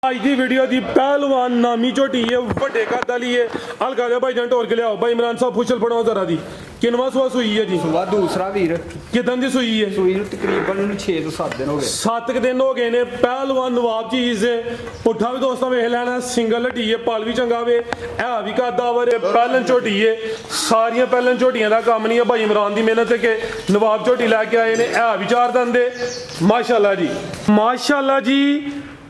ਅੱਜ ਦੀ ਵੀਡੀਓ ਦੀ ਪਹਿਲਵਾਨ ਨਾਮੀ ਝੋਟੀ है ਵੱਡੇ ਕੱਦ ਵਾਲੀ है ਹਲਕਾ ਜਿਹਾ ਭਾਈ ਜਾਨ ਢੋਰ ਕੇ ਲਿਆਓ ਭਾਈ ਇਮਰਾਨ ਸਾਹਿਬ ਪੁੱਛਲ ਫੜਾਓ ਜ਼ਰਾ ਦੀ ਕਿੰਨਵਾ ਸੂਆ ਸੂਈ है जी ਸੁਆ ਦੂਸਰਾ ਵੀਰ ਕਿਦਾਂ ਦੀ ਸੂਈ है ਸੂਈ ਨੂੰ ਤਕਰੀਬਨ 6 ਤੋਂ 7 ਦਿਨ ਹੋ ਗਏ 7 ਦਿਨ ਹੋ ਗਏ ਨੇ ਪਹਿਲਵਾਨ ਨਵਾਬ ਚੀਜ਼ ਹੈ ਪੁੱਠਾ ਵੀ ਦੋਸਤਾਂ ਵੇਖ ਲੈਣਾ ਸਿੰਗਲ ਹੱਡੀ ਹੈ ਪਲ ਵੀ ਚੰਗਾ ਵੇ ਇਹ ਵੀ ਕੱਦਾਵਰ ਪਹਿਲਨ ਝੋਟੀ ਹੈ ਸਾਰੀਆਂ ਪਹਿਲਨ ਝੋਟੀਆਂ ਦਾ ਕੰਮ ਨਹੀਂ ਹੈ ਭਾਈ ਇਮਰਾਨ ਦੀ ਮਿਹਨਤ ਹੈ ਕਿ ਨਵਾਬ ਝੋਟੀ ਲੈ ਕੇ ਆਏ ਨੇ ਇਹ ਵੀ 4 ਦੰਦ ਦੇ माशाअल्लाह जी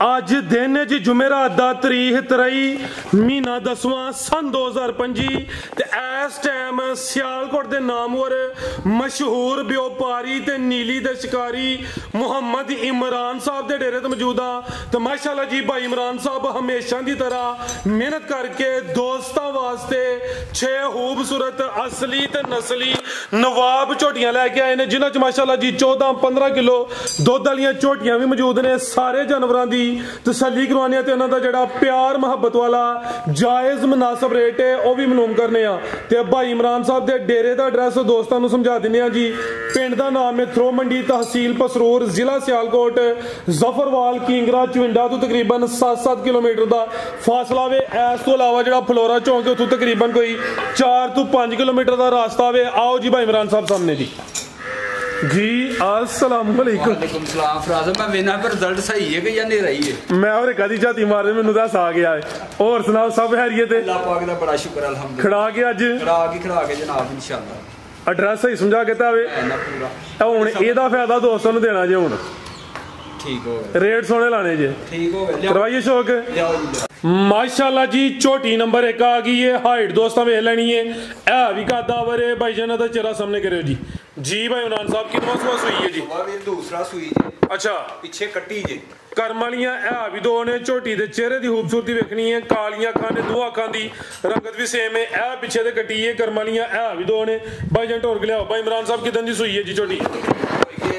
ਅੱਜ ਦਿਨ ਜੀ ਜੁਮੇਰਾਤ ਦਾ ਤਾਰੀਖ 23 ਮਹੀਨਾ 10ਵਾਂ ਸਨ 2025 ਤੇ ਇਸ ਟਾਈਮ ਸਿਆਲਕੋਟ ਦੇ ਨਾਮਵਰ ਮਸ਼ਹੂਰ ਵਪਾਰੀ ਤੇ ਨੀਲੀ ਦੇ ਸ਼ਿਕਾਰੀ ਮੁਹੰਮਦ ਇਮਰਾਨ ਸਾਹਿਬ ਦੇ ਡੇਰੇ ਤੇ ਮੌਜੂਦ ਆ ਤੇ ਮਾਸ਼ਾਅੱਲਾ ਜੀ ਭਾਈ ਇਮਰਾਨ ਸਾਹਿਬ ਹਮੇਸ਼ਾ ਦੀ ਤਰ੍ਹਾਂ ਮਿਹਨਤ ਕਰਕੇ ਦੋਸਤਾਂ ਵਾਸਤੇ 6 ਖੂਬਸੂਰਤ ਅਸਲੀ ਤੇ ਨਸਲੀ ਨਵਾਬ ਝੋਟੀਆਂ ਲੈ ਕੇ ਆਏ ਨੇ ਜਿਨ੍ਹਾਂ ਚ ਮਾਸ਼ਾਅੱਲਾ ਜੀ 14-15 ਕਿਲੋ ਦੁੱਧ ਵਾਲੀਆਂ ਝੋਟੀਆਂ ਵੀ ਮੌਜੂਦ ਨੇ ਸਾਰੇ ਜਾਨਵਰਾਂ ਦੀ तसल्ली करवाने ते उन्हां दा जेड़ा प्यार मोहब्बत वाला जायज़ मुनासिब रेट है वो भी मालूम करने ते भाई इमरान साहब दे डेरे दा एड्रेस दोस्तां नूं समझा दिंदे आ जी पिंड दा नाम है थ्रो मंडी तहसील पसरूर जिला सियालकोट जफरवाल किंगरा चविंडा तो तकरीबन 7-7 किलोमीटर दा फासला वे इस तो इलावा जेड़ा फलोरा चौक उत्थों तकरीबन कोई 4 तो 5 किलोमीटर दा रास्ता वे आओ जी भाई इमरान साहब सामने जी अस्सलाम वालेकुम वालेकुम सलाम फराज़ मैं वेना पर रिजल्ट सही है कि या नहीं रही है मैं और कदी झाती मारे मेनू दस आ गया है और सुनाओ सब हैरियत है अल्लाह पाक दा बड़ा शुक्र अल्हम्दुलिल्लाह खड़ा के अज खड़ा के जनाब इंशाअल्लाह एड्रेस सही समझा के तावे पूरा हुन एदा फायदा दोस्तों नु देना जे हुन ठीक हो गए रेट सोने लाने जे ठीक हो गए करवाइए शौक माशाअल्लाह जी चोटी नंबर 1 आ गई है हाइट दोस्तों वेख लेनी है ए भी कादावर है भाई जान दा चेहरा सामने करियो जी भाई इमरान साहब कितना सुआ सुई है जी ये दूसरा सुई जी अच्छा पीछे कट्टी जी करम वालियां ए भी दो ने झोटी दे चेहरे दी खूबसूरती वेखनी है कालियां अखां ने दो अखां दी रंगत भी सेम है ए पीछे दे कट्टी है करम वालियां ए भी दो ने भाई जान ढोर के लियाओ भाई इमरान साहब कितन दी सुई है जी झोटी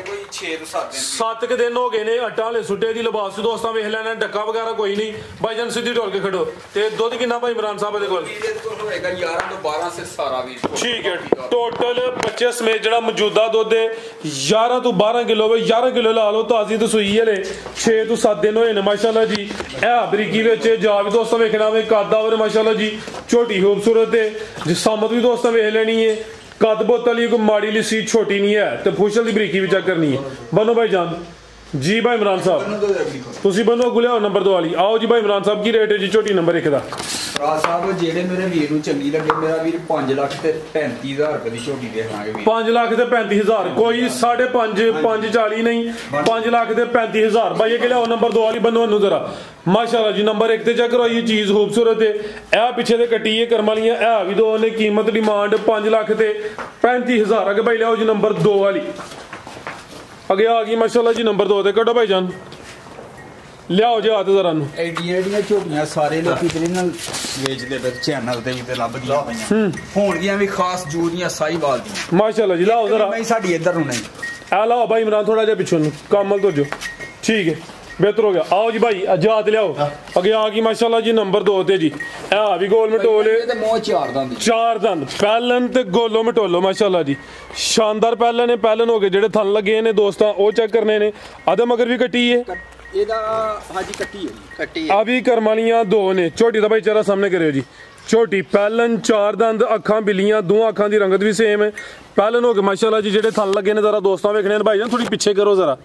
कोई 6 ਤੋਂ 7 ਦਿਨ 7 ਕੇ ਦਿਨ ਹੋ ਗਏ ਨੇ ਅੱਟਾ ਵਾਲੇ ਸੁੱਟੇ ਦੀ ਲਿਬਾਸ ਵੀ ਦੋਸਤਾਂ ਵੇਖ ਲੈਣਾ ਡੱਕਾ ਵਗੈਰਾ ਕੋਈ ਨਹੀਂ ਭਾਈ ਜਾਨ ਸਿੱਧੀ ਢੋਲ ਕੇ ਖੜੋ ਤੇ ਦੁੱਧ ਕਿੰਨਾ ਭਾਈ ਇਮਰਾਨ ਸਾਹਿਬ ਦੇ ਕੋਲ ਇਹਦੇ ਕੋਲ ਹੋਏਗਾ 11 ਤੋਂ 12 ਸੇ ਸਾਰਾ ਵੀ ਠੀਕ ਹੈ ਟੋਟਲ ਬੱਚੇ ਸਮੇਤ ਜਿਹੜਾ ਮੌਜੂਦਾ ਦੁੱਧ ਹੈ 11 ਤੋਂ 12 ਕਿਲੋ ਵੇ 11 ਕਿਲੋ ਲਾ ਲਓ ਤਾਜ਼ੀ ਤੇ ਸੂਈ ਹਲੇ 6 ਤੋਂ 7 ਦਿਨ ਹੋਏ ਨੇ ਮਾਸ਼ਾਅੱਲਾ ਜੀ ਇਹ ਬਰੀਕੀ ਵਿੱਚ ਜਾ ਵੀ ਦੋਸਤਾਂ ਵੇਖਣਾ ਵੇ ਕਾਦਾ ਔਰ ਮਾਸ਼ਾਅੱਲਾ ਜੀ ਛੋਟੀ ਖੂਬਸੂਰਤ ਹੈ ਜਿਸਮਤ ਵੀ ਦੋਸਤਾਂ ਵੇਖ ਲੈਣੀ ਹੈ कद बोतल कोई माड़ी लिसी छोटी नहीं है तो फुशल की बरीकी भी चेक करनी है बनो भाई जान जी भाई इमरान साहब तुसी बनो अगू लियाओ नंबर 2 वाली आओ जी भाई इमरान साहब की रेट है जी छोटी नंबर 1 दा राज साहब जेड़े मेरे वीर नु चंगी लगे मेरा वीर 5 लाख ते 35000 रुपए दी छोटी दे लांगे वीर 5 लाख ते 35000 कोई 5.5 540 नहीं 5 लाख ते 35000 भाई ये के लियाओ नंबर 2 वाली बनो नु जरा माशाल्लाह जी नंबर 1 ते चेक करो ये चीज खूबसूरत है ए पीछे दे कट्टी है करम वालियां ए भी दो ने कीमत डिमांड 5 लाख ते 35000 अगे भाई लियाओ जी नंबर 2 वाली अगे आ गई माशाल्लाह जी नंबर 2 ते कटो भाई जान ਲਿਆਓ ਜੀ ਹੱਥ ਜ਼ਰਾ ਨੂੰ ਐਡੀਆਂ ਝੋਟੀਆਂ ਸਾਰੇ ਲੋਕੀ ਤੇ ਨਾਲ ਵੇਚਦੇ ਪਏ ਚੈਨਲ ਤੇ ਵੀ ਤੇ ਲੱਭਦੀਆਂ ਪਈਆਂ ਹੋਣਗੀਆਂ ਵੀ ਖਾਸ ਜੂਦੀਆਂ ਸਾਈਵਾਲ ਦੀਆਂ ਮਾਸ਼ਾਅੱਲਾ ਜੀ ਲਾਓ ਜ਼ਰਾ ਮੈਂ ਸਾਡੀ ਇੱਧਰ ਨੂੰ ਨਹੀਂ ਆ ਲਾਓ ਭਾਈ ਇਮਰਾਨ ਥੋੜਾ ਜਿਹਾ ਪਿੱਛੋਂ ਨੂੰ ਕਾਮਲ ਤੋਂ ਜੋ ਠੀਕ ਹੈ बेहतर हो गया आओ जी भाई अजात लियाओ अगे आ गई माशाल्लाह जी नंबर 2 ते जी आ भी गोल मटोले ते मोह 4 दंद 4 दंद पहलन ते गोलो मटोलो माशाल्लाह जी शानदार पहलन है पहलन हो गए जेडे थन लगे ने दोस्तां ओ चेक करने ने आदम मगर भी कट्टी है ਇਹਦਾ ਹਾਜੀ ਕੱਟੀ ਹੈ ਕੱਟੀ ਆ ਵੀ ਕਰਮਾਲੀਆਂ 2 ਨੇ ਛੋਟੀ ਦਾ ਭਾਈ ਚਿਹਰਾ ਸਾਹਮਣੇ ਕਰਿਓ ਜੀ ਛੋਟੀ ਪਹਿਲਨ 4 ਦੰਦ ਅੱਖਾਂ ਬਿੱਲੀਆਂ ਦੋ ਅੱਖਾਂ ਦੀ ਰੰਗਤ ਵੀ ਸੇਮ ਹੈ ਪਹਿਲਨ ਹੋ ਗਏ ਮਾਸ਼ਾਅੱਲਾ ਜੀ ਜਿਹੜੇ ਥਨ ਲੱਗੇ ਨੇ ਜ਼ਰਾ ਦੋਸਤਾਂ ਵੇਖਣੇ ਨੇ ਭਾਈ ਜਾਨ ਥੋੜੀ ਪਿੱਛੇ ਕਰੋ ਜ਼ਰਾ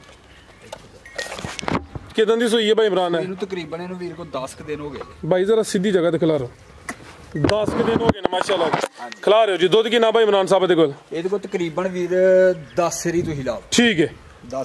कितन दी सुई है भाई इमरान है तकरीबन इन्हू वीर को 10 दिन हो गए भाई जरा सीधी जगह ते खिला रहो 10 दिन हो गए ना माशाल्लाह खिला रहे हो जी दुध कितना भाई इमरान साहब दे कोल ਇਹਦੇ ਕੋਲ ਤਕਰੀਬਨ ਵੀਰ 10 ਸਰੀ ਤੁਸੀਂ ਲਾਓ ठीक है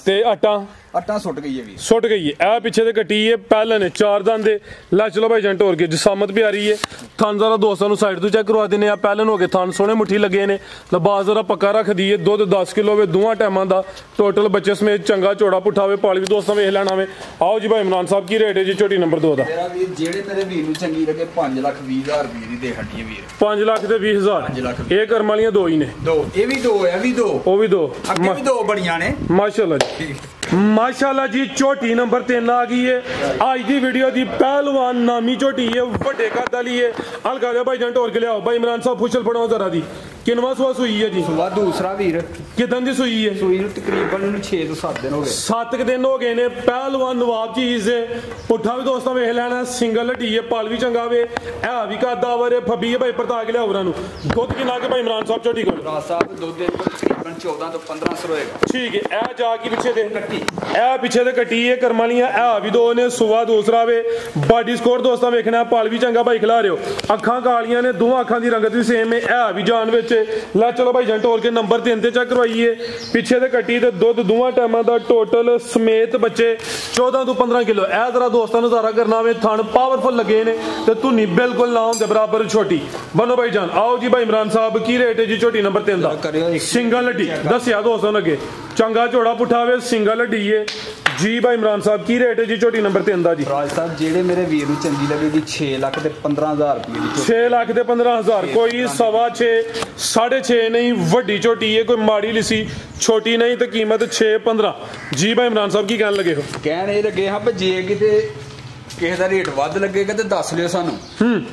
ते आटा आटा सुट गई है वीर सुट गई है ए पीछे ते कटी है पहले ने 4 दंद ला चलो भाई जंट और के जिसामत भी आ रही है थान जरा दोस्तों साइड तो चेक करवा देने पहले हो गए थान सोने मुट्ठी लगे ने लबास जरा पक्का रख दी है दुध 10 किलो वे दोवां टाइमां दा टोटल बच्चे समेत चंगा चौड़ा पुठा वे पाल भी दोस्तों वेख लेना वे आओ जी भाई इमरान साहब की रेट है जी छोटी नंबर 2 दा मेरा वीर जेड़े मेरे वीर नु चंगी लगे 5,20,000 वीर दी दे हड्डी है वीर 5 लाख ते 20,000 ये करम वालियां 2 ही ने दो ये भी 2 है भी 2 वो भी 2 अगे भी 2 बड़ियां ने माशाल्लाह जी माशाल्लाह जी झोटी नंबर 3 आ गई है आज की वीडियो की पहलवान नामी झोटी है बड़े कद वाली है हल्का जा भाई जंट और के लियाओ भाई इमरान साहब फुशल फड़ाओ जरा दी किनवा सुआ सुई है जी सुआ दूसरा वीर किदन दी सुई है सुई ਨੂੰ ਤਕਰੀਬਨ 6 ਤੋਂ 7 ਦਿਨ ਹੋ ਗਏ 7 दिन हो गए ने पहलवान नवाब चीज है पुट्ठा भी दोस्तों वेख लेना सिंगल हड्डी है पल भी चंगा वे है भी कदावर है फबी है भाई परता के लियाओ ਨੂੰ ਦੁੱਧ ਕਿੰਨਾ ਕੇ ਭਾਈ ਇਮਰਾਨ ਸਾਹਿਬ ਝੋਟੀ ਕੋਲ ਰਾਜ ਸਾਹਿਬ ਦੁੱਧ ਦੇ ਤਕਰੀਬਨ 14 ਤੋਂ 15 ਸਰ ਹੋਏਗਾ ਠੀਕ ਹੈ ਇਹ ਜਾ ਕੇ ਪਿੱਛੇ ਦੇ ਕੱਟੀ ਇਹ ਪਿੱਛੇ ਦੇ ਕੱਟੀ ਹੈ ਕਰਮਾਂ ਲੀਆਂ ਇਹ ਵੀ ਦੋ ਨੇ ਸੁਆ ਦੂਸਰਾ ਵੇ ਬਾਡੀ ਸਕੋਰ ਦੋਸਤਾਂ ਵੇਖਣਾ ਪਲ ਵੀ ਚੰਗਾ ਭਾਈ ਖਿਲਾ ਰਿਓ ਅੱਖਾਂ ਕਾਲੀਆਂ ਨੇ ਦੋਹਾਂ ਅੱਖਾਂ ਦੀ ਰੰਗਤ ਵੀ ਸੇਮ ਹੈ ਇਹ ਵੀ ਜਾਨ ਵਿੱਚ ਲੈ ਚਲੋ ਭਾਈ ਜੰਟ ਹੋਰ ਕੇ ਨੰਬਰ 3 ਤੇ ਚੈੱਕ ਕਰਵਾਈਏ ਪਿੱਛੇ ਦੇ ਕੱਟੀ ਤੇ ਦੁੱਧ ਦੋਵਾਂ ਟਾਈਮਾਂ ਦਾ ਟੋਟਲ ਸਮੇਤ ਬੱਚੇ 14 ਤੋਂ 15 ਕਿਲੋ ਇਹ ਜ਼ਰਾ ਦੋਸਤਾਂ ਨੂੰ ਜ਼ਾਰਾ ਕਰਨਾ ਵੇ ਥਣ ਪਾਵਰਫੁਲ ਲੱਗੇ ਨੇ ਤੇ ਧੁਨੀ ਬਿਲਕੁਲ ਨਾ ਹੁੰਦੇ ਬਰਾਬਰ ਛੋਟੀ ਬਨੋ ਭਾਈ ਜਾਨ ਆਓ ਜੀ ਭਾਈ ਇਮਰਾਨ ਸਾਹਿਬ ਕੀ ਰੇਟ ਹੈ ਜੀ ਛੋਟੀ ਨੰਬਰ 3 ਦਾ ਸਿੰਗਲ ਲੱਡੀ ਦੱਸਿਆ ਦੋਸਤਾਂ ਨੂੰ ਅੱਗੇ ਚੰਗਾ ਝੋੜਾ ਪੁੱਠਾਵੇ ਸਿੰਗਲ ਲੱਡੀ ਹੈ ਜੀ ਭਾਈ ਇਮਰਾਨ ਸਾਹਿਬ ਕੀ ਰੇਟ ਹੈ ਜੀ ਛੋਟੀ ਨੰਬਰ 3 ਦਾ ਜੀ ਰਾਜ ਸਾਹਿਬ ਜਿਹੜੇ ਮੇਰੇ ਵੀਰ ਨੂੰ ਚੰਗੀ ਲੱਗੇਗੀ 6 ਲੱਖ ਤੇ 15000 ਰੁਪਏ ਦੀ 6 ਲੱਖ ਤੇ 15000 ਕੋਈ 6.5 6.5 ਨਹੀਂ ਵੱਡੀ ਝੋਟੀ ਹੈ ਕੋਈ ਮਾੜੀ ਲਿਸੀ ਛੋਟੀ ਨਹੀਂ ਤੇ ਕੀਮਤ 6-15 ਜੀ ਭਾਈ ਇਮਰਾਨ ਸਾਹਿਬ ਕੀ ਕਹਿਣ ਲੱਗੇ ਹੋ ਕਹਿਣ ਇਹ ਲੱਗੇ ਹਾਂ ਵੀ ਜੇ ਕਿਤੇ ਕਿਸੇ ਦਾ ਰੇਟ ਵੱਧ ਲੱਗੇਗਾ ਤੇ ਦੱਸ ਲਿਓ ਸਾਨੂੰ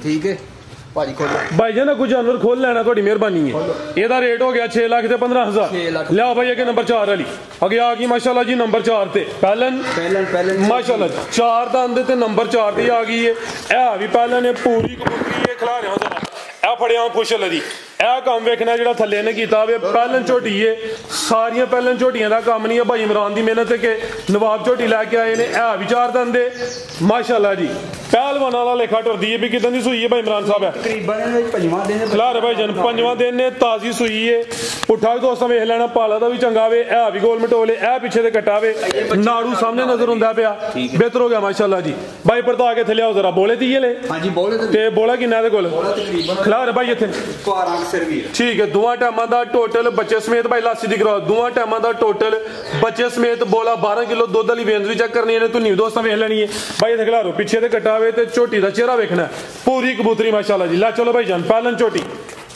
ਠੀਕ ਹੈ ਭਾਜੀ ਖੋਲੋ ਭਾਈ ਜੀ ਨਾ ਕੋਈ ਜਾਨਵਰ ਖੋਲ ਲੈਣਾ ਤੁਹਾਡੀ ਮਿਹਰਬਾਨੀ ਹੈ ਇਹਦਾ ਰੇਟ ਹੋ ਗਿਆ 6 ਲੱਖ ਤੇ 15000 ਲਿਆਓ ਭਾਈ ਅੱਗੇ ਨੰਬਰ 4 ਵਾਲੀ ਅੱਗੇ ਆ ਗਈ ਮਾਸ਼ਾਅੱਲਾ ਜੀ ਨੰਬਰ 4 ਤੇ ਪਹਿਲਨ ਮਾਸ਼ਾਅੱਲਾ 4 ਦਾ ਅੰਦੇ ਤੇ ਨੰਬਰ 4 ਦੀ ਆ ਗਈ ਹੈ ਇਹ ਵੀ ਪਹਿਲਾਂ ਨੇ ਪੂਰੀ ਕਬੂਤਰੀ ਇਹ ਖਿਲਾ ਰਿਹਾ ਜਰਾ ਇਹ ਫੜਿਆ ਪੁੱਛ ਦੀ ਇਹ ਕੰਮ ਵੇਖਣਾ ਜਿਹੜਾ ਥੱਲੇ ਨੇ ਕੀਤਾ ਵੇ ਪਹਿਲਨ ਝੋਟੀ ਏ ਸਾਰੀਆਂ ਪਹਿਲਨ ਝੋਟੀਆਂ ਦਾ ਕੰਮ ਨਹੀਂ ਹੈ ਭਾਈ ਇਮਰਾਨ ਦੀ ਮਿਹਨਤ ਹੈ ਕਿ ਨਵਾਬ ਝੋਟੀ ਲੈ ਕੇ ਆਏ ਨੇ ਇਹ ਵੀ 4 ਦੰਦੇ ਮਾਸ਼ਾਅੱਲਾ ਜੀ ਪਹਿਲਵਾਨਾਂ ਦਾ ਲੇਖਾ ਟੁਰਦੀ ਹੈ ਵੀ ਕਿਦਾਂ ਦੀ ਸੂਈ ਹੈ ਭਾਈ ਇਮਰਾਨ ਸਾਹਿਬ ਤਕਰੀਬਨ 5ਵਾਂ ਦਿਨ ਖਲਾਰ ਭਾਈ ਜਨ 5ਵਾਂ ਦਿਨ ਨੇ ਤਾਜ਼ੀ ਸੂਈ ਏ ਪੁੱਠਾ ਦੋਸਤਾਂ ਵੇਖ ਲੈਣਾ ਪਾਲਾ ਦਾ ਵੀ ਚੰਗਾ ਵੇ ਇਹ ਵੀ ਗੋਲ ਮਟੋਲੇ ਇਹ ਪਿੱਛੇ ਦੇ ਕੱਟਾ ਵੇ ਨਾੜੂ ਸਾਹਮਣੇ ਨਜ਼ਰ ਹੁੰਦਾ ਪਿਆ ਬਿਹਤਰ ਹੋ ਗਿਆ ਮਾਸ਼ਾਅੱਲਾ ਜੀ ਭਾਈ ਪਰਤਾ ਕੇ ਥੱਲੇ ਆਓ ਜ਼ਰਾ ਬੋਲੇ ਦੀਏ ਲੈ ਹਾਂਜੀ ਬੋਲੇ ਤੇ ਬੋਲਾ ਕਿੰਨਾ ਦੇ ਕੋਲ ਖਲਾਰ ਭਾਈ ਇੱਥੇ 12 ਸਰਵੀਰ ਠੀਕ ਹੈ ਦੋਵਾਂ ਟਾਈਮਾਂ ਦਾ ਟੋਟਲ ਬੱਚੇ ਸਮੇਤ ਭਾਈ ਲਾਸੀ ਦੀ ਕਰਾਓ ਦੋਵਾਂ ਟਾਈਮਾਂ ਦਾ ਟੋਟਲ ਬੱਚੇ ਸਮੇਤ ਬੋਲਾ 12 ਕਿਲੋ ਦੁੱਧ ਵਾਲੀ ਵੇਂਜ ਵੀ ਚੈੱਕ ਕਰਨੀ ਇਹਨੇ ਧੁਨੀ ਦੋਸਤਾਂ ਵੇਖ ਲੈਣੀ ਹੈ ਭਾਈ ਇੱਥੇ ਖਲਾਰੋ ਪਿੱਛੇ ਤੇ ਕਟਾਵੇ ਤੇ ਝੋਟੀ ਦਾ ਚਿਹਰਾ ਵੇਖਣਾ ਪੂਰੀ ਕਬੂਤਰੀ ਮਾਸ਼ਾਅੱਲਾ ਜੀ ਲੈ ਚਲੋ ਭਾਈ ਜਾਨ ਪਾਲਨ ਝੋਟੀ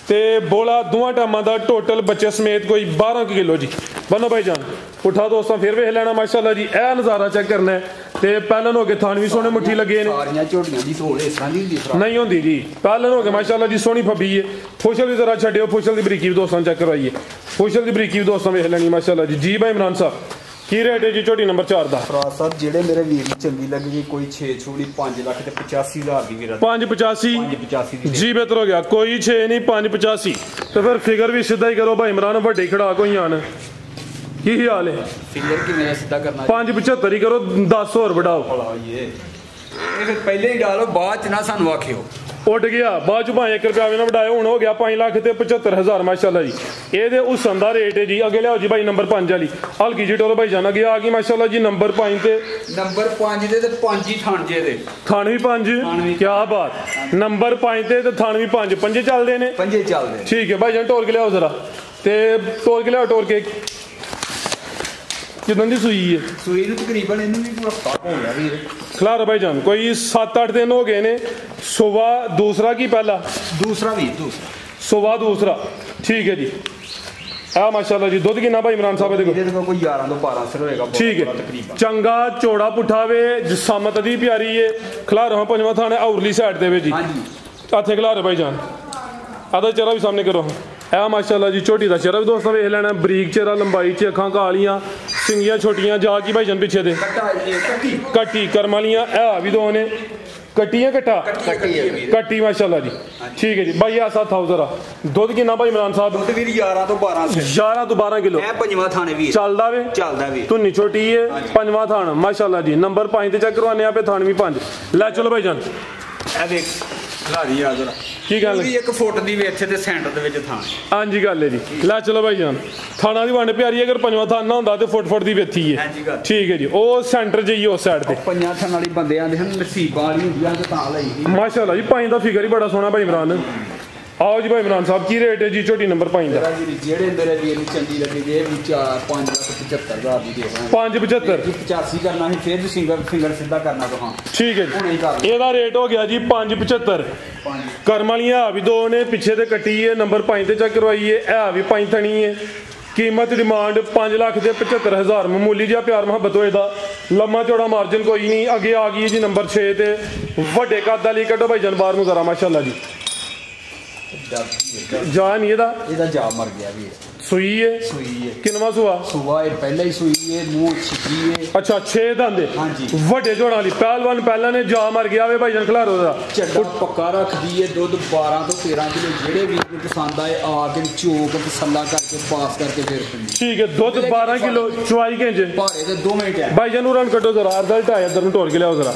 ਤੇ ਬੋਲਾ ਦੋਵਾਂ ਟਾਈਮਾਂ ਦਾ ਟੋਟਲ ਬੱਚੇ ਸਮੇਤ ਕੋਈ 12 ਕਿਲੋ ਜੀ ਬਨੋ ਭਾਈ ਜਾਨ ਉਠਾ ਦੋਸਤਾਂ ਫਿਰ ਵੇਖ ਲੈਣਾ ਮਾਸ਼ਾਅੱਲਾ ਜੀ ਇਹ ਨਜ਼ਾਰਾ ਚੈੱਕ ਕਰਨਾ ਹੈ ਤੇ ਪਹਿਲਨ ਹੋ ਕੇ ਥਾਣ ਵੀ ਸੋਹਣੇ ਮੁੱਠੀ ਲੱਗੇ ਨੇ ਸਾਰੀਆਂ ਝੋਟੀਆਂ ਦੀ ਢੋਲ ਇਸ ਤਰ੍ਹਾਂ ਦੀ ਹੁੰਦੀ ਨਹੀਂ ਹੁੰਦੀ ਜੀ ਪਹਿਲਨ ਹੋ ਕੇ ਮਾਸ਼ਾਅੱਲਾ ਜੀ ਸੋਹਣੀ ਫੱਬੀ ਹੈ ਫੁਸ਼ਲ ਵੀ ਜ਼ਰਾ ਛੱਡਿਓ ਫੁਸ਼ਲ ਦੀ ਬਰੀਕੀ ਵੀ ਦੋਸਤਾਂ ਚੈੱਕ ਕਰਵਾਈਏ ਫੁਸ਼ਲ ਦੀ ਬਰੀਕੀ ਵੀ ਦੋਸਤਾਂ ਵੇਖ ਲੈਣੀ ਮਾਸ਼ਾਅੱਲਾ ਜੀ ਜੀ ਭਾਈ ਇਮਰਾਨ ਸਾਹਿਬ ਕੀ ਰੇਟ ਹੈ ਜੀ ਝੋਟੀ ਨੰਬਰ 4 ਦਾ ਫਰਾਜ਼ ਸਾਹਿਬ ਜਿਹੜੇ ਮੇਰੇ ਵੀਰ ਨੂੰ ਚੰਗੀ ਲੱਗੇਗੀ ਕੋਈ 6 ਛੋੜੀ 5 ਲੱਖ ਤੇ 85000 ਦੀ ਵੀਰ 585 ਜੀ ਬਿਹਤਰ ਹੋ ਗਿਆ ਕੋਈ 6 ਨਹੀਂ 585 ਤੇ ਫਿਰ ਫਿਗਰ ਵੀ ਸਿੱਧਾ ਹੀ ਕਰੋ ਭਾਈ ਇਮਰਾਨ ਵੱਡੇ ਖੜਾ ਕੋਈ ਆਣ ਕੀ ਹਾਲ ਹੈ ਫਿਗਰ ਕਿਵੇਂ ਸਿੱਧਾ ਕਰਨਾ 575 ਹੀ ਕਰੋ 10 ਹੋਰ ਵਧਾਓ ਇਹ ਫਿਰ ਪਹਿਲੇ ਹੀ ਡਾਲੋ ਬਾਅਦ ਚ ਨਾ ਸਾਨੂੰ ਆਖਿਓ ਉੱਡ ਗਿਆ ਬਾਅਦ ਚ ਭਾਵੇਂ 1 ਰੁਪਿਆ ਵੀ ਨਾ ਵਡਾਇਓ ਹੁਣ ਹੋ ਗਿਆ 5 ਲੱਖ ਤੇ 75000 ਮਾਸ਼ਾਅੱਲਾ ਜੀ ਇਹਦੇ ਹੁਸਨ ਦਾ ਰੇਟ ਹੈ ਜੀ ਅੱਗੇ ਲਿਆਓ ਜੀ ਭਾਈ ਨੰਬਰ 5 ਵਾਲੀ ਹਲਕੀ ਜੀ ਟੋਲ ਭਾਈ ਜਾਣਾ ਗਿਆ ਆ ਗਈ ਮਾਸ਼ਾਅੱਲਾ ਜੀ ਨੰਬਰ 5 ਤੇ ਨੰਬਰ 5 ਦੇ ਤੇ 5 ਹੀ ਥਣ ਜੇ ਦੇ ਥਣ ਵੀ 5 ਕੀ ਬਾਤ ਨੰਬਰ 5 ਤੇ ਥਣ ਵੀ 5 ਪੰਜੇ ਚੱਲਦੇ ਨੇ ਪੰਜੇ ਚੱਲਦੇ ਠੀਕ ਹੈ ਭਾਈ ਜਾਨ ਟੋਲ ਕੇ ਲਿਆਓ ਜ਼ਰਾ ਤੇ ਟੋਲ ਕੇ ਲਿਆਓ ਟੋਲ ਕੇ ਕਿਦਾਂ ਦੀ ਸੂਈ ਹੈ ਸੂਈ ਨੂੰ ਤਕਰੀਬਨ ਇਹਨੂੰ ਵੀ ਪੂਰਾ ਹਫਤਾ ਹੋ ਗਿਆ ਵੀਰ ਖਲਾਰ ਭਾਈ ਜਾਨ ਕੋਈ 7-8 ਦਿਨ ਹੋ ਗਏ ਨੇ ਸੁਬਾ ਦੂਸਰਾ ਕੀ ਪਹਿਲਾ ਦੂਸਰਾ ਸੁਬਾ ਦੂਸਰਾ ਠੀਕ ਹੈ ਜੀ ਆ ਮਾਸ਼ਾਅੱਲਾ ਜੀ ਦੁੱਧ ਕਿੰਨਾ ਭਾਈ ਇਮਰਾਨ ਸਾਹਿਬ ਦੇ ਕੋਲ ਕੋਈ 11 ਤੋਂ 12 ਸਿਰ ਹੋਏਗਾ ਠੀਕ ਹੈ ਚੰਗਾ ਚੋੜਾ ਪੁੱਠਾਵੇ ਜਸਾਮਤ ਦੀ ਪਿਆਰੀ ਏ ਖਲਾਰ ਹਾਂ ਪੰਜਵਾਂ ਥਾਣੇ ਔਰਲੀ ਸਾਈਡ ਦੇ ਵਿੱਚ ਜੀ ਹਾਂਜੀ ਇੱਥੇ ਖਲਾਰ ਭਾਈ ਜਾਨ ਆਦਾ ਚਿਹਰਾ ਵੀ ਸਾਹਮਣੇ ਕਰੋ ਇਹ ਮਾਸ਼ਾਅੱਲਾ ਜੀ ਝੋਟੀ ਦਾ ਚਿਹਰਾ ਵੀ ਦੋਸਤਾਂ ਵੇਖ ਲੈਣਾ ਬਰੀਕ ਚਿਹਰਾ ਲੰਬਾਈ ਚ ਅੱਖਾਂ ਕਾਲੀਆਂ ਸਿੰਗੀਆਂ ਛੋਟੀਆਂ ਜਾ ਕੀ ਭਾਈ ਜਾਨ ਪਿੱਛੇ ਦੇ ਕੱਟੀ ਕਰਮ ਵਾਲੀਆਂ ਇਹ ਵੀ ਦੋ ਨੇ ਕੱਟੀਆਂ ਕੱਟੀ ਮਾਸ਼ਾਅੱਲਾ ਜੀ ਠੀਕ ਹੈ ਜੀ ਭਾਈ ਆ ਸਾਥ ਆਓ ਜ਼ਰਾ ਦੁੱਧ ਕਿੰਨਾ ਭਾਈ ਇਮਰਾਨ ਸਾਹਿਬ ਦੁੱਧ ਵੀਰ 11 ਤੋਂ 12 ਕਿਲੋ ਇਹ ਪੰਜਵਾਂ ਥਾਣੇ ਵੀਰ ਚੱਲਦਾ ਵੇ ਧੁੰਨੀ ਛੋਟੀ ਏ ਪੰਜਵਾਂ ਥਾਣ ਮਾਸ਼ਾਅੱਲਾ ਜੀ ਨੰਬਰ 5 ਤੇ ਚੈੱਕ ਕਰਵਾਨੇ ਆ ਪੇ ਥਾਣ ਵੀ 5 ਲੈ ਚਲੋ ਭਾਈ ਜਾਨ ਇਹ ਦੇਖ ਖਲਾਰੀ ਆ ਜ਼ਰਾ ਕੀ ਗੱਲ ਹੈ 1 ਫੁੱਟ ਦੀ ਵੇਥੇ ਤੇ ਸੈਂਟਰ ਦੇ ਵਿੱਚ ਥਾਣ ਹਾਂਜੀ ਗੱਲ ਹੈ ਜੀ ਲੈ ਚਲੋ ਭਾਈ ਜਾਨ ਥਾਣਾ ਦੀ ਵੰਡ ਪਿਆਰੀ ਅਗਰ ਪੰਜਵਾਂ ਥਾਣ ਨਾ ਹੁੰਦਾ ਤੇ ਫੁੱਟ ਦੀ ਵੇਥੀ ਹੈ ਠੀਕ ਹੈ ਜੀ ਉਹ ਸੈਂਟਰ ਜਾਈਏ ਉਸ ਸਾਈਡ ਤੇ ਪੰਜਾਂ ਥਾਣ ਵਾਲੀ ਬੰਦੇ ਆਂਦੇ ਹਨ ਨਸੀਬਾਂ ਵਾਲੀ ਹੁੰਦੀਆਂ ਤੇ ਤਾਂ ਲਈ ਮਾਸ਼ਾਅੱਲਾ ਜੀ 5 ਦਾ ਫਿਗਰ ਹੀ ਬੜਾ ਸੋਹਣਾ ਭਾਈ ਇਮਰਾਨ ਆਓ ਜੀ ਭਾਈ ਇਮਰਾਨ ਸਾਹਿਬ ਕੀ ਰੇਟ ਹੈ ਜੀ ਝੋਟੀ ਨੰਬਰ 5 ਦਾ ਜਿਹੜੇ ਮੇਰੇ ਵੀਰ ਨੂੰ ਚੰਗੀ ਲੱਗੀ ਇਹ ਵੀ 5,75,000 ਦੀ ਦੇ 575 85 ਕਰਨਾ ਸੀ ਫਿਰ ਵੀ ਫਿੰਗਰ ਸਿੱਧਾ ਕਰਨਾ ਤਾਂ ਹਾਂ ਠੀਕ ਹੈ ਜੀ ਇਹਦਾ ਰੇਟ ਹੋ ਗਿਆ ਜੀ 575 ਕਰਮ ਵਾਲੀਆਂ ਆ ਵੀ ਦੋ ਨੇ ਪਿੱਛੇ ਤੇ ਕੱਟੀ ਹੈ ਨੰਬਰ 5 ਤੇ ਚੈੱਕ ਕਰਵਾਈਏ ਇਹ ਵੀ 5 ਥਣੀ ਹੈ कीमत डिमांड 5,75,000 मामूली जिहा प्यार मुहब्बत होए दा लम्मा चौड़ा मार्जिन कोई नहीं अगे आ गई जी नंबर 6 ते वड्डे कद वाली कड्डो भाई जान बाहर मुजरा माशाल्लाह जी जा नहीं ਇਹਦਾ ਜਾ ਮਰ ਗਿਆ ਵੀ सुई है किनवा सुआ ਸੁਆ ਇਹ ਪਹਿਲਾਂ ਹੀ ਸੂਈ ਹੈ ਮੂੰਹ ਛਿੱਕੀ ਹੈ अच्छा 6 दंद ਹਾਂਜੀ ਵੱਡੇ ਜੋੜਾਂ ਵਾਲੀ ਪਹਿਲਵਾਨ ਪਹਿਲਾਂ ਨੇ ਜਾ ਮਰ ਗਿਆ ਵੇ ਭਾਈ ਜਾਨ ਖਲਾਰੋ ਦਾ ਚੱਡਾ ਪੱਕਾ ਰੱਖਦੀ ਹੈ ਦੁੱਧ 12 ਤੋਂ 13 ਕਿਲੋ ਜਿਹੜੇ ਵੀਰ ਨੂੰ ਪਸੰਦ ਆਏ ਆ ਕੇ ਚੋਕ ਤਸੱਲਾ ਕਰਕੇ ਪਾਸ ਕਰਕੇ ਫੇਰ ਪਿੰਡੀ ठीक है दुध 12 किलो चवाई केंज ਭਾਰੇ ਦੇ 2 ਮਿੰਟ ਹੈ भाई जान रन कटो जरा रिजल्ट आया इधर ढोल के लियाओ जरा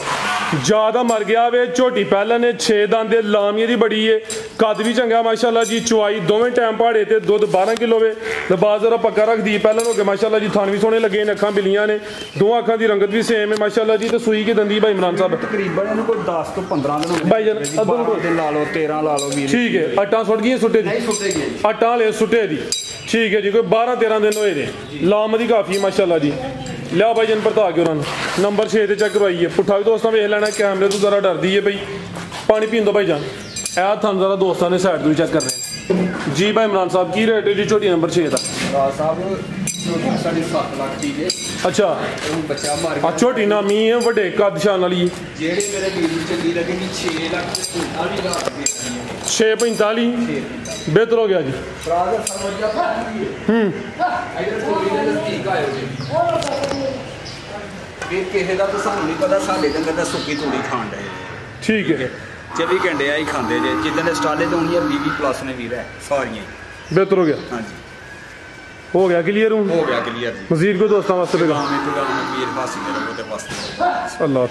ज्यादा मर गया वे झोटी पहले ने 6 दंद लामी दी बड़ी है कद भी चंगा माशाल्लाह जी चवाई दोवें टाइम पहाड़े ते दुध 12 किलो वे ते बाज जरा पक्का रख दी पहले हो के माशाल्लाह जी थान भी सोने लगे ने अखां बिलियां ने दो अखां दी रंगत भी सेम है माशाल्लाह जी ते सुई की दंदी भाई इमरान साहब ਤਕਰੀਬਨ ਇਹਨੂੰ ਕੋਈ 10 ਤੋਂ 15 ਦਿਨ ਹੋ ਗਏ भाई जान अदर को ਲਾ ਲਓ 13 ਲਾ ਲਓ ਵੀਰ ठीक है अट्टा सुट गई सुटे दी ਨਹੀਂ ਸੁੱਟੇਗੀ अट्टा वाले सुटे दी ठीक है जी कोई 12-13 दिन होए ने लाम दी काफी माशाल्लाह जी लिया भाई जन भरता के उन्होंने नंबर 6 ते चेक करवाइए पुट्ठा भी दोस्तों वेख लेना कैमरे तो जरा डरदी है भाई पानी पीन दो भाई जान ए थान जरा दोस्तों ने साइड तो चेक करने जी भाई इमरान साहब की रेट है जी छोटी नंबर 6 का ਰਾਜ ਸਾਹਿਬ ਛੋਟੀ ਸਾਡੀ 7 ਲੱਖ ਦੀ ਜੇ अच्छा ਉਹ ਬੱਚਾ ਮਾਰ आ छोटी नामी है वड्डे कद शान वाली ਜਿਹੜੇ ਮੇਰੇ ਵੀਰ ਨੂੰ ਚੰਗੀ ਲੱਗੇਗੀ 6 ਲੱਖ ਤੇ 45 ਹਜ਼ਾਰ ਦੇ 645 बेहतर हो गया जी ਰਾਜ ਸਮਝ ਜਾ ਇਧਰ ਕੋਈ ਨਾ ਠੀਕ ਆਇਓ ਜੀ ਵੀਰ ਕਿਸੇ ਦਾ ਤਾਂ ਸਾਨੂੰ ਨਹੀਂ ਪਤਾ ਸਾਡੇ ਡੰਗਰ ਦਾ ਸੁੱਕੀ ਤੂੜੀ ਖਾਣ ਦੇ ठीक है 24 ਘੰਟੇ ਆਈ ਖਾਂਦੇ ਜੇ ਜਿੱਦਾਂ ਦੇ ਸਟਾਲੇ ਤੋਂ ਹੋਣੀ ਆ 20 ਪਲੱਸ ਨੇ ਵੀਰ ਹੈ ਸਾਰੀਆਂ बेहतर हो गया ਹਾਂਜੀ हो गया क्लियर हूँ ਹੋ ਗਿਆ ਕਲੀਅਰ ਜੀ मजीद को दोस्तों वास्ते ਗਾਂ ਵਿੱਚ ਗੱਲ ਵੀਰ ਫਾਸੀ ਮੇਰੇ ਕੋਲ ਤੇ ਵਾਸਤੇ अल्लाह